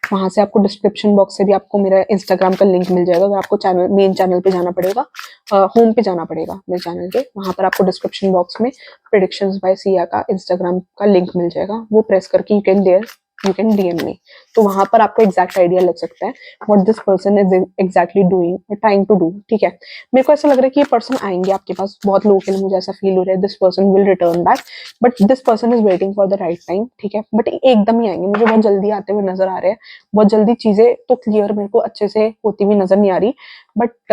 वहां से आपको डिस्क्रिप्शन बॉक्स से भी आपको मेरा इंस्टाग्राम का लिंक मिल जाएगा। अगर आपको चैनल मेन चैनल पे जाना पड़ेगा, होम पे जाना पड़ेगा मेरे चैनल के, वहां पर आपको डिस्क्रिप्शन बॉक्स में प्रेडिक्शंस बाय सिया का इंस्टाग्राम का लिंक मिल जाएगा, वो प्रेस करके यू कैन डीएम मी। तो वहां पर आपको एग्जैक्ट आइडिया लग सकता है what this person is exactly doing trying to do, ठीक है। मेरे को ऐसा लग रहा है कि ये पर्सन आएंगे आपके पास, बहुत लोगों के लिए मुझे ऐसा फील हो रहा है this person will return back, but this person is waiting for the right time, ठीक है। बट एकदम ही आएंगे, मुझे बहुत जल्दी आते हुए नजर आ रहे हैं, बहुत जल्दी चीजें तो क्लियर मेरे को अच्छे से होती हुई नजर नहीं आ रही, बट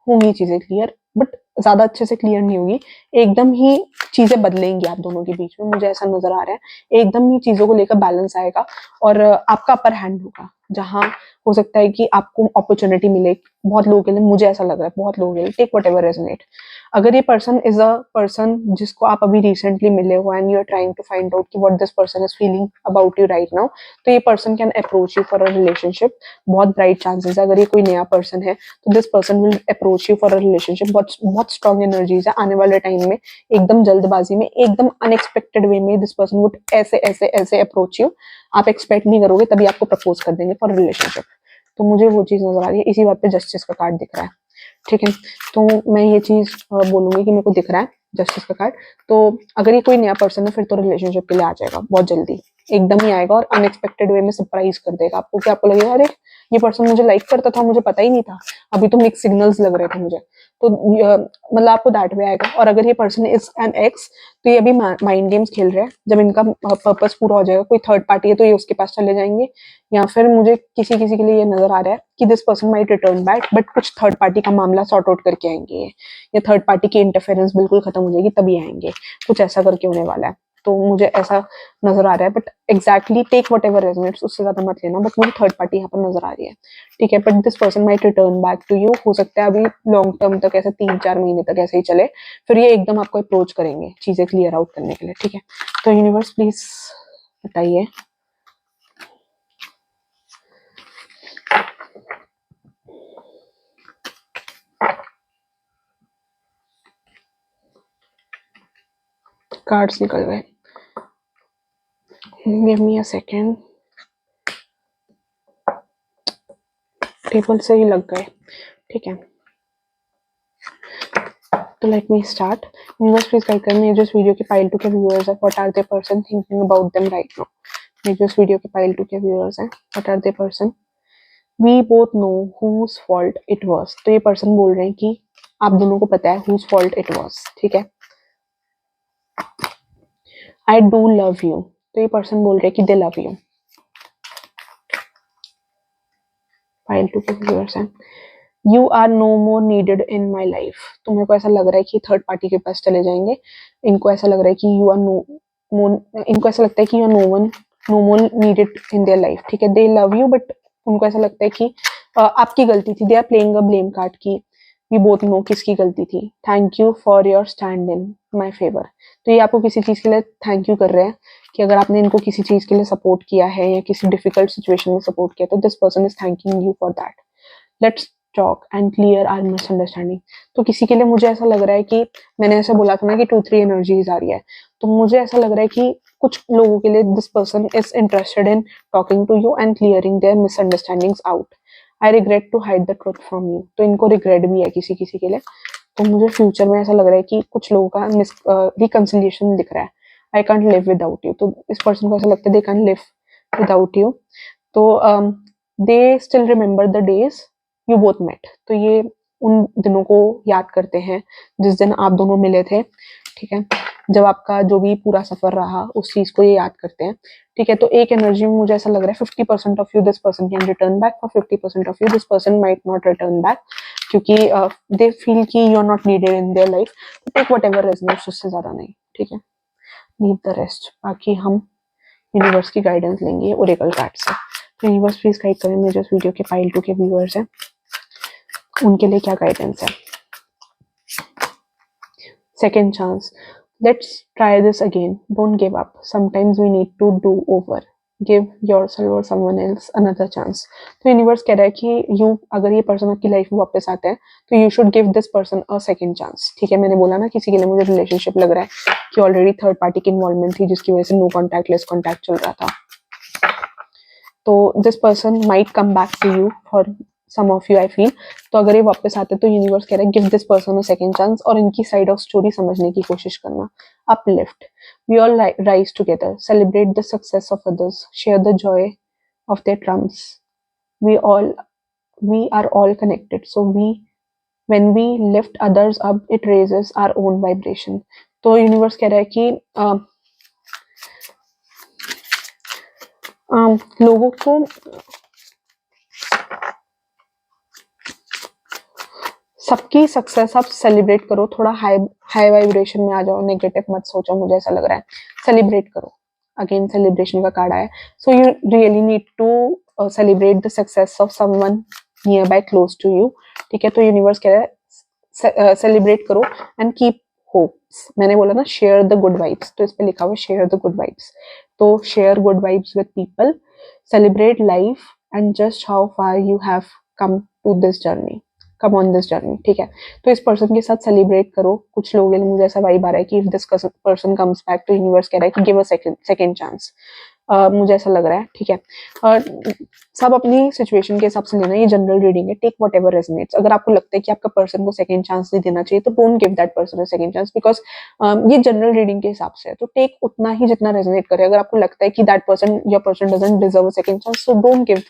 होंगी चीजें क्लियर, बट ज्यादा अच्छे से क्लियर नहीं होगी। एकदम ही चीजें बदलेंगी आप दोनों के बीच में, मुझे ऐसा नजर आ रहा है। एकदम ही चीजों को लेकर बैलेंस आएगा, और आपका अपर हैंड होगा, जहां हो सकता है कि आपको अपॉर्चुनिटी मिले। बहुत लोगों के लिए मुझे ऐसा लग रहा है, बहुत लोगों के लिए, टेक वट एवर रेजोनेट। अगर ये पर्सन इज अ पर्सन जिसको आप अभी रिसेंटली मिले हो, and you are trying to find out कि what this person is feeling about you right now, तो ये person can approach you for a relationship. बहुत ब्राइट चांसेस है, अगर ये कोई नया पर्सन है तो this person will approach you for a relationship. बहुत बहुत स्ट्रॉन्ग एनर्जीज है आने वाले टाइम में, एकदम जल्दबाजी में, एकदम अनएक्सपेक्टेड वे में दिस पर्सन वुड ऐसे ऐसे ऐसे अप्रोच यू, आप एक्सपेक्ट नहीं करोगे, तभी आपको प्रपोज कर देंगे फॉर रिलेशनशिप। तो मुझे वो चीज नजर आ रही है, इसी बात पे जस्टिस का कार्ड दिख रहा है, ठीक है। तो मैं ये चीज बोलूंगी कि मेरे को दिख रहा है जस्टिस का कार्ड। तो अगर ये कोई नया पर्सन है फिर तो रिलेशनशिप के लिए आ जाएगा बहुत जल्दी, एकदम ही आएगा और अनएक्सपेक्टेड वे में सरप्राइज कर देगा आपको कि आपको लगेगा अरे ये पर्सन मुझे लाइक करता था, मुझे पता ही नहीं था, अभी तो मिक्स सिग्नल्स लग रहे थे मुझे। तो मतलब आपको दैट वे आएगा। और अगर ये पर्सन इज एन एक्स तो ये अभी माइंड गेम्स खेल रहे हैं, जब इनका पर्पस पूरा हो जाएगा, कोई थर्ड पार्टी है तो ये उसके पास चले जाएंगे। या फिर मुझे किसी किसी के लिए ये नजर आ रहा है कि this person might return back but कुछ थर्ड पार्टी का मामला सॉर्ट आउट करके आएंगे ये, या थर्ड पार्टी की इंटरफेरेंस बिल्कुल खत्म हो जाएगी तभी आएंगे, कुछ ऐसा करके होने वाला है। तो मुझे ऐसा नजर आ रहा है, but exactly take whatever resonates, उससे ज्यादा मत लेना, बट मुझे थर्ड पार्टी यहाँ पर नजर आ रही है, ठीक है। But this person might return back to you, हो सकता है अभी लॉन्ग टर्म तक ऐसे 3-4 महीने तक ऐसे ही चले, फिर ये एकदम आपको अप्रोच करेंगे चीजें क्लियर आउट करने के लिए, ठीक है। तो यूनिवर्स प्लीज बताइए कार्ड्स निकल गए, give me a second, table से ही लग गए, ठीक है। तो let me start. Universe please guide कर मी, जिस वीडियो के पाइल 2 के व्यूअर्स हैं, what are the person thinking about them right now. मेरे जो वीडियो के पाइल 2 के व्यूअर्स हैं, what are the person, we both know whose fault it was. तो ये पर्सन बोल रहे हैं कि आप दोनों को पता है हुज फॉल्ट इट वाज, ठीक है। आई डू लव यू, तो ये पर्सन बोल रहे हैं कि दे लव यू। फाइल 2 के व्यूअर्स हैं, you are no more needed in my life. तो मेरे को ऐसा लग रहा है कि थर्ड पार्टी के पास चले जाएंगे, इनको ऐसा लग रहा है कि यू आर इनको ऐसा लगता है कि you are no more needed in their life, ठीक है। दे लव यू बट उनको ऐसा लगता है कि आपकी गलती थी, they are playing a blame card की वी बोथ नो किसकी गलती थी। Thank you for your stand in my favour. तो ये आपको किसी चीज के लिए थैंक यू कर रहे हैं कि अगर आपने इनको किसी चीज के लिए सपोर्ट किया है या किसी डिफिकल्ट सिचुएशन में सपोर्ट किया, तो this person is thanking you for that. Let's talk and clear our misunderstanding. तो किसी के लिए मुझे ऐसा लग रहा है कि मैंने ऐसा बोला था ना कि 2-3 एनर्जीज आ रही है, तो मुझे ऐसा लग रहा है कि कुछ लोगों के लिए this person is interested in talking to you and clearing their misunderstandings out. I regret to hide the truth from you. तो इनको रिग्रेट भी है किसी किसी के लिए। तो मुझे फ्यूचर में ऐसा लग रहा है कि कुछ लोगों का रिकंसिलिएशन दिख रहा है। I can't live without you, तो इस पर्सन को ऐसा लगता है they can live without you. तो they still remember the days you both met. तो ये उन दिनों को याद करते हैं जिस दिन आप दोनों मिले थे, ठीक है। जब आपका जो भी पूरा सफर रहा उस चीज को ये याद करते हैं, ठीक है। तो एक एनर्जी में मुझे ऐसा लग रहा है 50% of you this person can return back, for 50% of you this person might not return back, क्योंकि दे फील कि you are not needed in their life. Take whatever resonates, उससे ज्यादा नहीं, ठीक है। Leave the rest. बाकी हम universe की गाइडेंस लेंगे ओरेकल कार्ड से। तो यूनिवर्स प्लीज गाइड करें मेरे जो वीडियो के पाइल 2 के व्यूअर्स हैं, उनके लिए क्या गाइडेंस है। Second chance, let's try this again, don't give up, sometimes we need to do over, give yourself or someone else another chance. तो यूनिवर्स कह रहा है कि यू अगर ये पर्सन आपकी लाइफ में वापस आता है तो you should give this person a second chance, ठीक है। मैंने बोला ना किसी के लिए मुझे रिलेशनशिप लग रहा है कि ऑलरेडी थर्ड पार्टी की इन्वॉल्वमेंट थी जिसकी वजह से नो कॉन्टैक्ट लेस कॉन्टैक्ट चल रहा था। तो this person might come back to you for some of you I feel. तो अगर ये वापस आते तो यूनिवर्स कह रहा है give this person a second chance और इनकी साइड ऑफ स्टोरी समझने की कोशिश करना। Uplift, we all rise together, celebrate the success of others, share the joy of their triumphs, we all we are all connected, so when we lift others up it raises our own vibration। तो universe कह रहा है कि लोगों को सबकी success आप celebrate करो, थोड़ा हाई वाइब्रेशन में आ जाओ, नेगेटिव मत सोचो, मुझे ऐसा लग रहा है सेलिब्रेट करो। अगेन सेलिब्रेशन का कार्ड आया, so you really need to celebrate the success of someone nearby close to you, ठीक है। तो यूनिवर्स कह रहा है सेलिब्रेट करो एंड कीप होप्स। मैंने बोला ना शेयर द गुड वाइब्स, तो इस पे लिखा हुआ शेयर द गुड वाइब्स। तो share good vibes with people, celebrate life and just how far you have come to this journey, come on this journey, ठीक है। तो इस पर्सन के साथ सेलिब्रेट करो। कुछ लोगों के लिए मुझे ऐसा वाइब आ रहा है कि if this person comes back, तो यूनिवर्स कह रहा है कि गिव अ सेकंड चांस। मुझे ऐसा लग रहा है, ठीक है। सब अपनी सिचुएशन के हिसाब से लेना, ये जनरल रीडिंग है, टेक वट एवर रेजोनेट्स। अगर आपको लगता है कि आपका पर्सन को सेकंड चांस नहीं देना चाहिए, तो don't give that person a second chance, because ये जनरल रीडिंग के हिसाब से है, तो टेक उतना ही जितना रेजोनेट करे। अगर आपको लगता है कि that person, your person doesn't deserve a second chance, so don't give.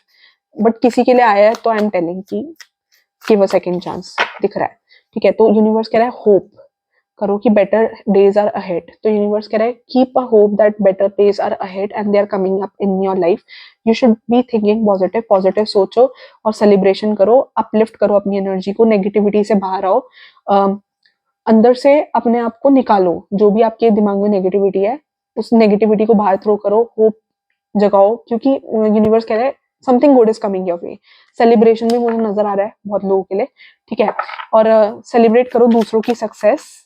But किसी के लिए आया है तो आई एम टेलिंग कि गिव अ सेकंड चांस, दिख रहा है, ठीक है। तो यूनिवर्स कह रहा है होप करो कि बेटर डेज आर अहेड। तो यूनिवर्स कह रहा है keep a hope that better days are ahead and they are coming up in your life. You should be thinking positive, positive सोचो और सेलिब्रेशन करो, अपलिफ्ट करो अपनी एनर्जी को, नेगेटिविटी से बाहर आओ, अंदर से अपने आप को निकालो, जो भी आपके दिमाग में नेगेटिविटी है उस नेगेटिविटी को बाहर थ्रो करो, होप जगाओ, क्योंकि यूनिवर्स कह रहा है something good is coming your way. Celebration भी मुझे नजर आ रहा है बहुत लोगों के लिए, ठीक है। और सेलिब्रेट करो दूसरों की सक्सेस,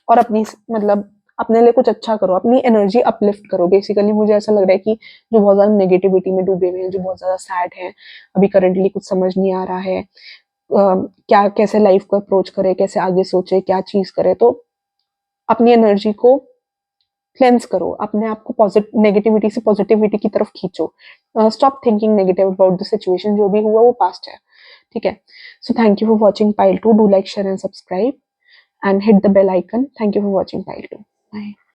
और अपनी मतलब अपने लिए कुछ अच्छा करो, अपनी एनर्जी अपलिफ्ट करो। बेसिकली मुझे ऐसा लग रहा है कि जो बहुत ज्यादा नेगेटिविटी में डूबे हुए हैं, जो बहुत ज्यादा सैड है, अभी करंटली कुछ समझ नहीं आ रहा है क्या कैसे लाइफ को अप्रोच करे, कैसे आगे सोचे, क्या चीज करे, तो अपनी एनर्जी को क्लेंस करो, अपने आप को पॉजिटिव नेगेटिविटी से पॉजिटिविटी की तरफ खींचो। Stop thinking negative about the situation, जो भी हुआ वो पास्ट है, ठीक है। सो thank you for watching pile 2, do like share and subscribe and hit the bell icon. Thank you for watching Pile 2. Bye.